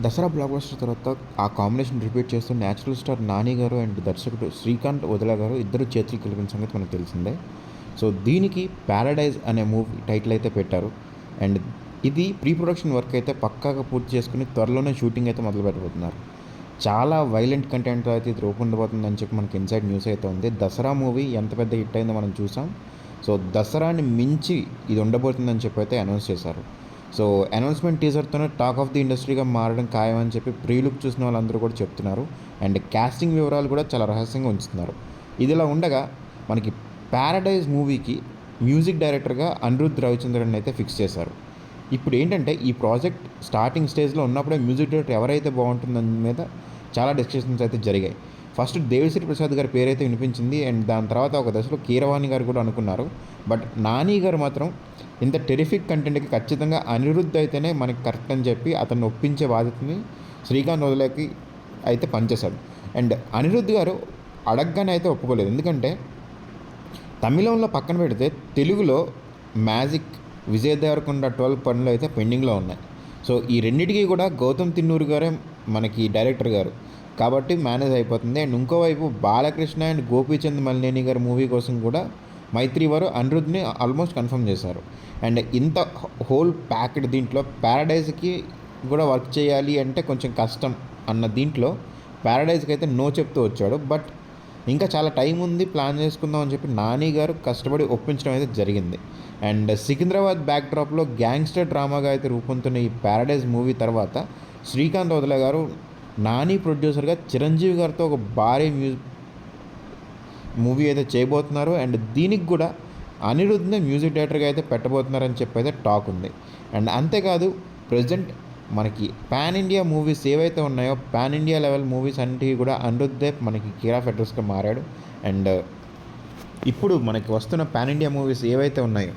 Dasara block buster తర్వాత ఆ combination repeat చేస్తూ న్యాచురల్ స్టార్ నాని గారు అండ్ దర్శకుడు శ్రీకాంత్ వదల గారు ఇద్దరు చేతులు కలిపిన సంగతి మనకు తెలిసిందే. సో దీనికి ప్యారడైజ్ అనే మూవీ టైటిల్ అయితే పెట్టారు. అండ్ ఇది ప్రీ ప్రొడక్షన్ వర్క్ అయితే పక్కాగా పూర్తి చేసుకుని త్వరలోనే షూటింగ్ అయితే మొదలు పెట్టబోతున్నారు. చాలా వైలెంట్ కంటెంట్తో అయితే ఇది రూపొందబోతుందని చెప్పి మనకి ఇన్సైడ్ న్యూస్ అయితే ఉంది. దసరా మూవీ ఎంత పెద్ద హిట్ అయిందో మనం చూసాం. సో దసరాని మించి ఇది ఉండబోతుందని చెప్పి అయితే అనౌన్స్ చేశారు. సో అనౌన్స్మెంట్ టీజర్తోనే టాక్ ఆఫ్ ది ఇండస్ట్రీగా మారడం ఖాయమని చెప్పి ప్రీ లుక్ చూసిన వాళ్ళందరూ కూడా చెప్తున్నారు. అండ్ కాస్టింగ్ వివరాలు కూడా చాలా రహస్యంగా ఉంచుతున్నారు. ఇదిలా ఉండగా మనకి ప్యారడైజ్ మూవీకి మ్యూజిక్ డైరెక్టర్గా అనిరుద్ రవిచంద్రన్ అయితే ఫిక్స్ చేశారు. ఇప్పుడు ఏంటంటే ఈ ప్రాజెక్ట్ స్టార్టింగ్ స్టేజ్లో ఉన్నప్పుడే మ్యూజిక్ డైరెక్టర్ ఎవరైతే బాగుంటుందని మీద చాలా డిస్కషన్స్ అయితే జరిగాయి. ఫస్ట్ దేవిశ్రీ ప్రసాద్ గారి పేరైతే వినిపించింది. అండ్ దాని తర్వాత ఒక దశలో కీరవాణి గారు కూడా అనుకున్నారు. బట్ నాని గారు మాత్రం ఇంత టెరిఫిక్ కంటెంట్కి ఖచ్చితంగా అనిరుద్ధ్ అయితేనే మనకి కరెక్ట్ అని చెప్పి అతన్ని ఒప్పించే బాధ్యతని శ్రీకాంత్ వదలకి అయితే పనిచేశాడు. అండ్ అనిరుద్ధ్ గారు అడగగానే అయితే ఒప్పుకోలేదు. ఎందుకంటే తమిళంలో పక్కన పెడితే తెలుగులో మ్యాజిక్, విజయ్ దేవరకొండ 12 పనులు అయితే పెండింగ్లో ఉన్నాయి. సో ఈ రెండింటికి కూడా గౌతమ్ తిన్నూరు గారే మనకి డైరెక్టర్ గారు కాబట్టి మేనేజ్ అయిపోతుంది. అండ్ ఇంకోవైపు బాలకృష్ణ అండ్ గోపీచంద్ మలినేని గారి మూవీ కోసం కూడా మైత్రి వారు అనిరుద్ధ్ని ఆల్మోస్ట్ కన్ఫర్మ్ చేశారు. అండ్ ఇంత హోల్ ప్యాక్డ్ దీంట్లో ప్యారడైజ్కి కూడా వర్క్ చేయాలి అంటే కొంచెం కష్టం అన్న దీంట్లో ప్యారడైజ్కి అయితే నో చెప్తూ వచ్చాడు. బట్ ఇంకా చాలా టైం ఉంది, ప్లాన్ చేసుకుందాం అని చెప్పి నాని గారు కష్టపడి ఒప్పించడం అయితే జరిగింది. అండ్ సికింద్రాబాద్ బ్యాక్డ్రాప్లో గ్యాంగ్స్టర్ డ్రామాగా అయితే రూపొందుతున్న ఈ ప్యారడైజ్ మూవీ తర్వాత శ్రీకాంత్ వదల గారు నాని ప్రొడ్యూసర్గా చిరంజీవి గారితో ఒక భారీ మూవీ అయితే చేయబోతున్నారు. అండ్ దీనికి కూడా అనిరుద్ధ్నే మ్యూజిక్ డైరెక్టర్గా అయితే పెట్టబోతున్నారని చెప్పి అయితే టాక్ ఉంది. అండ్ అంతేకాదు ప్రజెంట్ మనకి పాన్ ఇండియా మూవీస్ ఏవైతే ఉన్నాయో పాన్ ఇండియా లెవెల్ మూవీస్ అన్నిటికీ కూడా అనిరుద్ధే మనకి కేర్ ఆఫ్ అడ్రస్గా మారాడు. అండ్ ఇప్పుడు మనకి వస్తున్న పాన్ ఇండియా మూవీస్ ఏవైతే ఉన్నాయో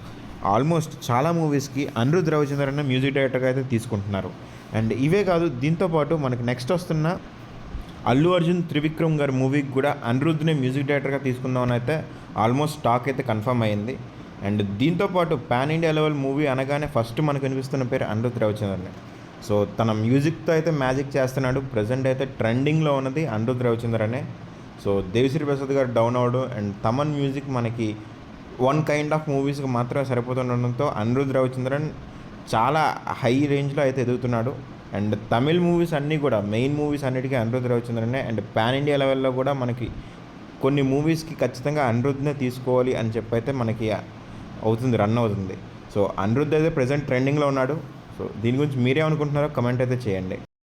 ఆల్మోస్ట్ చాలా మూవీస్కి అనిరుద్ధ్ రవిచంద్రన్ మ్యూజిక్ డైరెక్టర్గా అయితే తీసుకుంటున్నారు. అండ్ ఇవే కాదు, దీంతోపాటు మనకి నెక్స్ట్ వస్తున్న అల్లు అర్జున్ త్రివిక్రమ్ గారి మూవీకి కూడా అనిరుద్ధ్నే మ్యూజిక్ డైరెక్టర్గా తీసుకుందామని అయితే ఆల్మోస్ట్ టాక్ అయితే కన్ఫర్మ్ అయ్యింది. అండ్ దీంతోపాటు పాన్ ఇండియా లెవెల్ మూవీ అనగానే ఫస్ట్ మనకు వినిపిస్తున్న పేరు అనిరుద్ధ్ రవిచంద్రన్. సో తన మ్యూజిక్తో అయితే మ్యాజిక్ చేస్తున్నాడు. ప్రజెంట్ అయితే ట్రెండింగ్లో ఉన్నది అనిరుద్ధ్ రవిచంద్రనే. సో దేవిశ్రీ ప్రసాద్ గారు డౌన్ అవడం అండ్ తమన్ మ్యూజిక్ మనకి వన్ కైండ్ ఆఫ్ మూవీస్కి మాత్రమే సరిపోతుండడంతో అనిరుద్ధ్ రవిచంద్రన్ చాలా హై రేంజ్లో అయితే ఎదుగుతున్నాడు. అండ్ తమిళ్ మూవీస్ అన్నీ కూడా మెయిన్ మూవీస్ అన్నిటికీ అనిరుద్ధ్ రవిచంద్రనే. అండ్ పాన్ ఇండియా లెవెల్లో కూడా మనకి కొన్ని మూవీస్కి ఖచ్చితంగా అనిరుద్ధ్నే తీసుకోవాలి అని చెప్పి అయితే మనకి రన్ అవుతుంది. సో అనిరుద్ధ్ అయితే ప్రజెంట్ ట్రెండింగ్లో ఉన్నాడు. సో దీని గురించి మీరేమనుకుంటున్నారో కమెంట్ అయితే చేయండి.